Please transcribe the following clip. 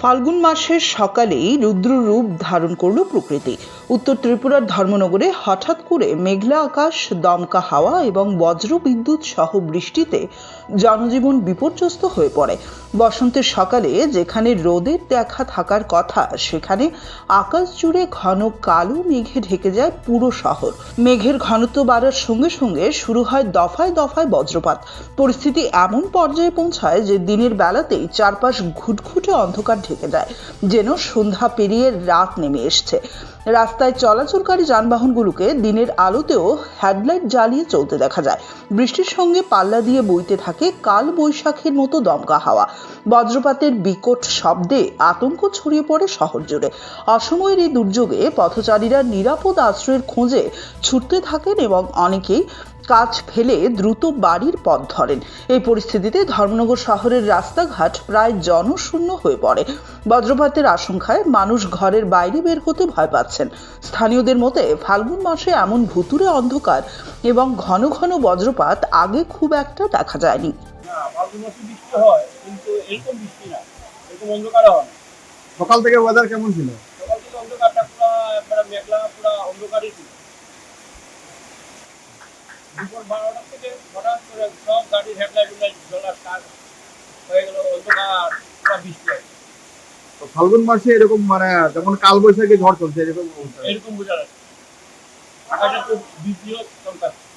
ফাল্গুন মাসের সকালেই রুদ্র রূপ ধারণ করল প্রকৃতি। উত্তর ত্রিপুরার ধর্মনগরে হঠাৎ করে মেঘলা আকাশ, দমকা হাওয়া এবং বজ্র বিদ্যুৎ সহ বৃষ্টিতে জনজীবন বিপর্যস্ত হয়ে পড়ে। বসন্তের সকালে যেখানে রোদের দেখা থাকার কথা, সেখানে আকাশ জুড়ে ঘন কালো মেঘে ঢেকে যায় পুরো শহর। মেঘের ঘনত্ব বাড়ার সঙ্গে সঙ্গে শুরু হয় দফায় দফায় বজ্রপাত। পরিস্থিতি এমন পর্যায়ে পৌঁছায় যে দিনের বেলাতেই চারপাশ ঘুটঘুটে অন্ধকার ঢেকে যায়, যেন সন্ধ্যা পেরিয়ে রাত নেমে এসছে। রাস্তায় চলাচলকারী যানবাহনগুলোকে দিনের আলোতেও হেডলাইট জ্বালিয়ে চলতে দেখা যায়। বৃষ্টির সঙ্গে পাল্লা দিয়ে বইতে থাকে কাল বৈশাখের মতো দমকা হাওয়া। বজ্রপাতের বিকট শব্দে আতঙ্ক ছড়িয়ে পড়ে শহর জুড়ে। অসময়ের এই দুর্যোগে পথচারীরা নিরাপদ আশ্রয়ের খোঁজে ছুটতে থাকেন এবং অনেকেই কাজ ফেলে দ্রুত বাড়ির পথ ধরেন। এই পরিস্থিতিতে ধর্মনগর শহরের রাস্তাঘাট প্রায় জনশূন্য হয়ে পড়ে। বজ্রপাতের আশঙ্কায় মানুষ ঘরের বাইরে বের হতে ভয় পাচ্ছেন। স্থানীয়দের মতে ফাল্গুন মাসে এমন ভুতুড়ে অন্ধকার এবং ঘন ঘন বজ্রপাত আগে খুব একটা দেখা যায়নি। সকাল থেকে ওয়েদার কেমন ছিল? সকাল থেকে অন্ধকারটা পুরো একবারে মেঘলা, পুরো অন্ধকারই ছিল। দুপুর 12টা থেকে হঠাৎ করে সব গাড়ির হেডলাইট জ্বলা স্টার্ট হয়ে গেল, অন্ধকার, পুরো বৃষ্টি। তো ফাল্গুন মাসে এরকম মানে যেমন কালবৈশাখী ঝড় চলছে এরকম এরকম বোঝা যাচ্ছে। আকাশে তো বৃষ্টিও চলতেছে।